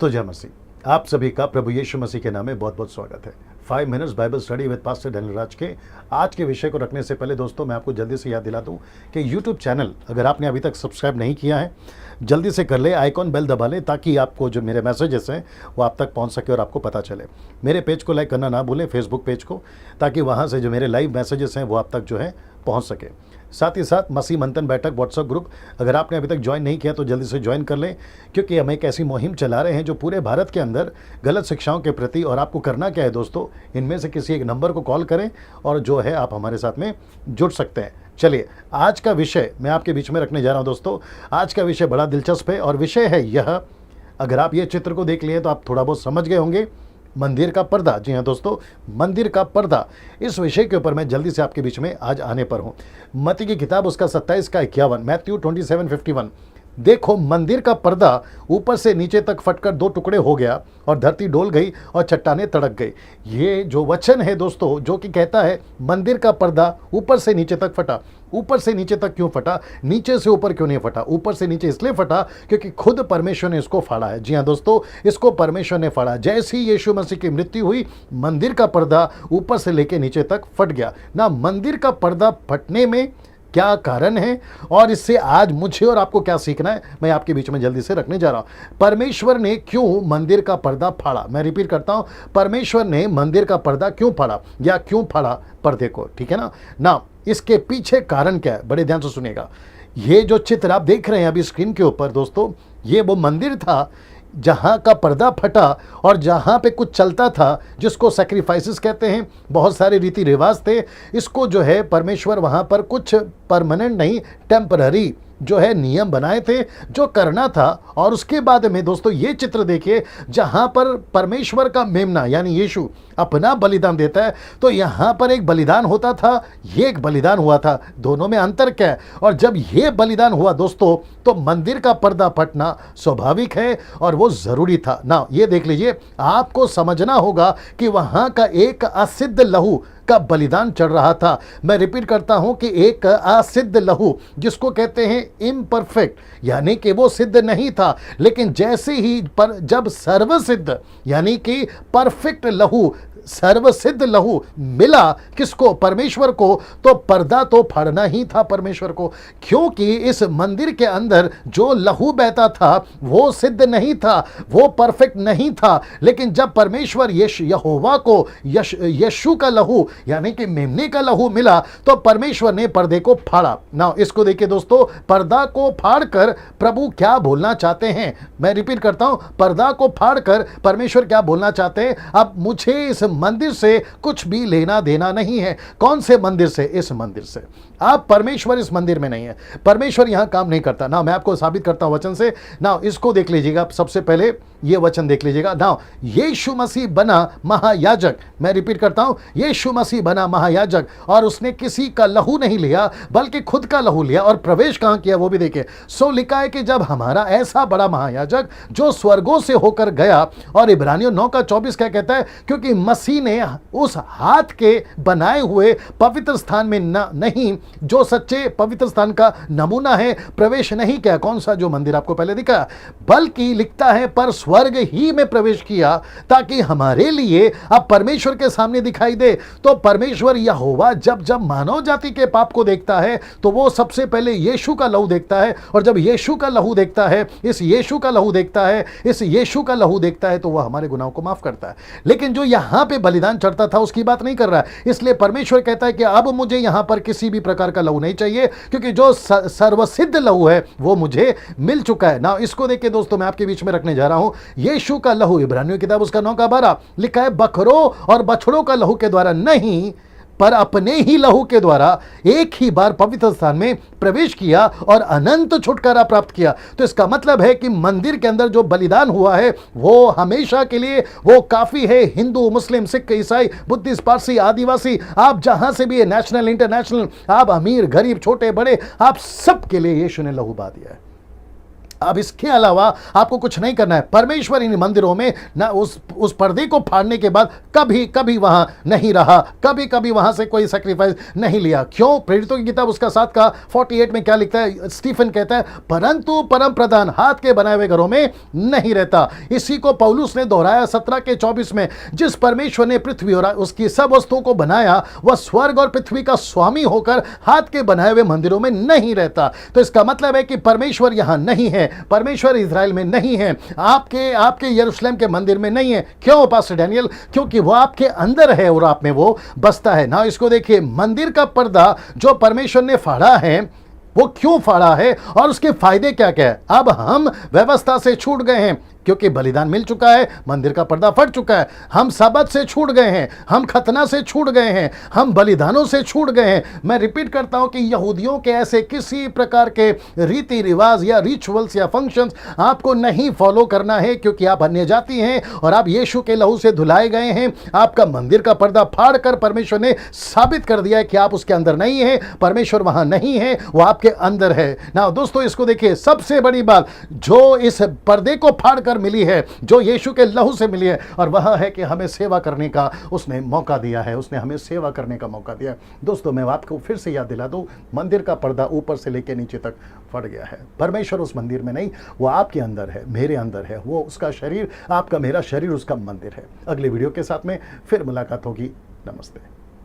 दोस्तों, जय मसीह। आप सभी का प्रभु यीशु मसीह के नाम में बहुत बहुत स्वागत है। 5 minutes Bible study with pastor Daniel Raj के आज के विषय को रखने से पहले दोस्तों, मैं आपको जल्दी से याद दिला दूं कि यूट्यूब चैनल अगर आपने अभी तक सब्सक्राइब नहीं किया है, जल्दी से कर ले, आइकॉन बेल दबा ले, ताकि आपको जो मेरे मैसेजेस हैं वो आप तक पहुंच सके और आपको पता चले। मेरे पेज को लाइक करना ना भूलें, फेसबुक पेज को, ताकि वहाँ से जो मेरे लाइव मैसेजेस हैं वो आप तक जो है पहुँच सके। साथ ही साथ मसीह मंथन बैठक व्हाट्सएप ग्रुप अगर आपने अभी तक ज्वाइन नहीं किया तो जल्दी से ज्वाइन कर लें, क्योंकि हम एक ऐसी मुहिम चला रहे हैं जो पूरे भारत के अंदर गलत शिक्षाओं के प्रति, और आपको करना क्या है दोस्तों, इनमें से किसी एक नंबर को कॉल करें और जो है आप हमारे साथ में जुड़ सकते हैं। चलिए, आज का विषय मैं आपके बीच में रखने जा रहा हूं दोस्तों। आज का विषय बड़ा दिलचस्प है और विषय है यह, अगर आप ये चित्र को देख लिए तो आप थोड़ा बहुत समझ गए होंगे, मंदिर का पर्दा। जी हाँ दोस्तों, मंदिर का पर्दा, इस विषय के ऊपर मैं जल्दी से आपके बीच में आज आने पर हूँ। मत्ती की किताब उसका 27 का 51, मैथ्यू 27:51। देखो, मंदिर का पर्दा ऊपर से नीचे तक फटकर 2 टुकड़े हो गया और धरती डोल गई और चट्टानें तड़क गई। ये जो वचन है दोस्तों, जो कि कहता है मंदिर का पर्दा ऊपर से नीचे तक फटा। ऊपर से नीचे तक क्यों फटा, नीचे से ऊपर क्यों नहीं फटा? ऊपर से नीचे इसलिए फटा क्योंकि खुद परमेश्वर ने इसको फाड़ा है। जी हाँ दोस्तों, इसको परमेश्वर ने फाड़ा। जैसे ही यीशु मसीह की मृत्यु हुई, मंदिर का पर्दा ऊपर से लेके नीचे तक फट गया ना। मंदिर का पर्दा फटने में क्या कारण है और इससे आज मुझे और आपको क्या सीखना है, मैं आपके बीच में जल्दी से रखने जा रहा हूं। परमेश्वर ने क्यों मंदिर का पर्दा फाड़ा? मैं रिपीट करता हूं, परमेश्वर ने मंदिर का पर्दा क्यों फाड़ा या क्यों फाड़ा पर्दे को, ठीक है ना। इसके पीछे कारण क्या है, बड़े ध्यान से सुनिएगा। ये जो चित्र आप देख रहे हैं अभी स्क्रीन के ऊपर दोस्तों, ये वो मंदिर था जहाँ का पर्दा फटा और जहाँ पे कुछ चलता था, जिसको सैक्रिफाइसेस कहते हैं, बहुत सारे रीति रिवाज थे। इसको जो है परमेश्वर वहाँ पर कुछ परमानेंट नहीं, टेम्पररी जो है नियम बनाए थे जो करना था। और उसके बाद में दोस्तों ये चित्र देखिए, जहाँ पर परमेश्वर का मेमना यानी यीशु अपना बलिदान देता है, तो यहाँ पर एक बलिदान होता था, ये एक बलिदान हुआ था। दोनों में अंतर क्या है? और जब ये बलिदान हुआ दोस्तों, तो मंदिर का पर्दा फटना स्वाभाविक है और वो जरूरी था ना। ये देख लीजिए, आपको समझना होगा कि वहाँ का एक असिद्ध लहू का बलिदान चढ़ रहा था। मैं रिपीट करता हूं कि एक असिद्ध लहू, जिसको कहते हैं इम्परफेक्ट, यानी कि वो सिद्ध नहीं था, लेकिन जैसे ही जब सर्वसिद्ध यानी कि परफेक्ट लहू, सर्वसिद्ध लहू मिला किसको? परमेश्वर को, तो पर्दा तो फाड़ना ही था परमेश्वर को, क्योंकि इस मंदिर के अंदर जो लहू बहता था वो सिद्ध नहीं था, वो परफेक्ट नहीं था। लेकिन जब परमेश्वर यहोवा को यीशु का लहू यानी कि मेमने का लहू मिला, तो परमेश्वर ने पर्दे को फाड़ा ना। इसको देखिए दोस्तों, पर्दा को फाड़कर प्रभु क्या बोलना चाहते हैं? मैं रिपीट करता हूं, पर्दा को फाड़कर परमेश्वर क्या बोलना चाहते हैं? अब मुझे इस मंदिर से कुछ भी लेना देना नहीं है। कौन से मंदिर से? इस मंदिर से। आप परमेश्वर इस मंदिर में नहीं है, परमेश्वर यहां काम नहीं करता ना। मैं आपको साबित करता हूं वचन से ना। इसको देख लीजिएगा, सबसे पहले ये वचन देख लीजिएगा ना। यीशु मसीह बना महायाजक। मैं रिपीट करता हूं, यीशु मसीह बना महायाजक और उसने किसी का लहू नहीं लिया बल्कि खुद का लहू लिया। और प्रवेश कहां किया वो भी देखिए। सो लिखा है कि जब हमारा ऐसा बड़ा महायाजक जो स्वर्गों से होकर गया, और इब्रानियों 9:24 क्या कहता है? क्योंकि मसीह ने उस हाथ के बनाए हुए पवित्र स्थान में नहीं, जो सच्चे पवित्र स्थान का नमूना है, प्रवेश नहीं किया। कौन सा? जो मंदिर आपको पहले दिखा, बल्कि लिखता है पर स्वर्ग ही में प्रवेश किया, ताकि हमारे लिए अब परमेश्वर के सामने दिखाई दे। तो परमेश्वर यहोवा जब जब मानव जाति के पाप को देखता है, तो वो सबसे पहले यीशु का लहू देखता है। और जब यीशु का लहू देखता है, इस यीशु का लहू देखता है, इस यीशु का लहू देखता है, तो वह हमारे गुनाहों को माफ करता है। लेकिन जो यहां पे बलिदान चढ़ता था उसकी बात नहीं कर रहा है। इसलिए परमेश्वर कहता है कि अब मुझे यहां पर किसी भी प्रकार का लहू नहीं चाहिए, क्योंकि जो सर्वसिद्ध लहू है वो मुझे मिल चुका है ना। इसको देख के दोस्तों मैं आपके बीच में रखने जा रहा हूं, यीशु का लहू, इब्रानियों की किताब उसका 9:12 लिखा है, बकरों और बछड़ों का लहू के द्वारा नहीं, पर अपने ही लहू के द्वारा एक ही बार पवित्र स्थान में प्रवेश किया और अनंत छुटकारा प्राप्त किया। तो इसका मतलब है कि मंदिर के अंदर जो बलिदान हुआ है वो हमेशा के लिए वो काफी है। हिंदू, मुस्लिम, सिख, ईसाई, बुद्धिस्ट, पारसी, आदिवासी, आप जहां से भी है, नेशनल, इंटरनेशनल, आप अमीर, गरीब, छोटे बड़े, आप सबके लिए यीशु ने लहू बहा दिया है। अब इसके अलावा आपको कुछ नहीं करना है। परमेश्वर इन मंदिरों में ना उस पर्दे को फाड़ने के बाद कभी कभी वहां नहीं रहा, कभी कभी वहां से कोई सैक्रिफाइस नहीं लिया। क्यों? प्रेरितों की किताब उसका 7 का 48 में क्या लिखता है? स्टीफन कहता है, परंतु परम प्रधान हाथ के बनाए हुए घरों में नहीं रहता। इसी को पौलुस ने दोहराया 17 के 24 में, जिस परमेश्वर ने पृथ्वी और उसकी सब वस्तुओं को बनाया, वह स्वर्ग और पृथ्वी का स्वामी होकर हाथ के बनाए हुए मंदिरों में नहीं रहता। तो इसका मतलब है कि परमेश्वर यहां नहीं है, परमेश्वर इजराइल में नहीं है, आपके यरूशलेम के मंदिर में नहीं है। क्यों पास्टर डैनियल? क्योंकि वो आपके अंदर है और आप में वो बसता है ना। इसको देखिए, मंदिर का पर्दा जो परमेश्वर ने फाड़ा है, वो क्यों फाड़ा है और उसके फायदे क्या क्या है? अब हम व्यवस्था से छूट गए हैं क्योंकि बलिदान मिल चुका है, मंदिर का पर्दा फट चुका है। हम सबत से छूट गए हैं, हम खतना से छूट गए हैं, हम बलिदानों से छूट गए हैं। मैं रिपीट करता हूं कि यहूदियों के ऐसे किसी प्रकार के रीति रिवाज या रिचुअल्स या फंक्शंस आपको नहीं फॉलो करना है, क्योंकि आप अन्य जाति हैं और आप यीशु के लहू से धुलाए गए हैं। आपका मंदिर का पर्दा फाड़ कर परमेश्वर ने साबित कर दिया है कि आप उसके अंदर नहीं है, परमेश्वर वहां नहीं है, वो आपके अंदर है ना। दोस्तों इसको देखिए, सबसे बड़ी बात जो इस पर्दे को फाड़ कर मिली है, जो यीशु के लहू से मिली है, और वह है कि हमें सेवा करने का उसने मौका दिया है, उसने हमें सेवा करने का मौका दिया है। दोस्तों मैं आपको फिर से याद दिला दूं, मंदिर का पर्दा ऊपर से लेकर नीचे तक फट गया है। परमेश्वर उस मंदिर में नहीं, वो आपके अंदर है, मेरे अंदर है। वो उसका शरीर, आपका मेरा शरीर उसका मंदिर है। अगले वीडियो के साथ में फिर मुलाकात होगी। नमस्ते।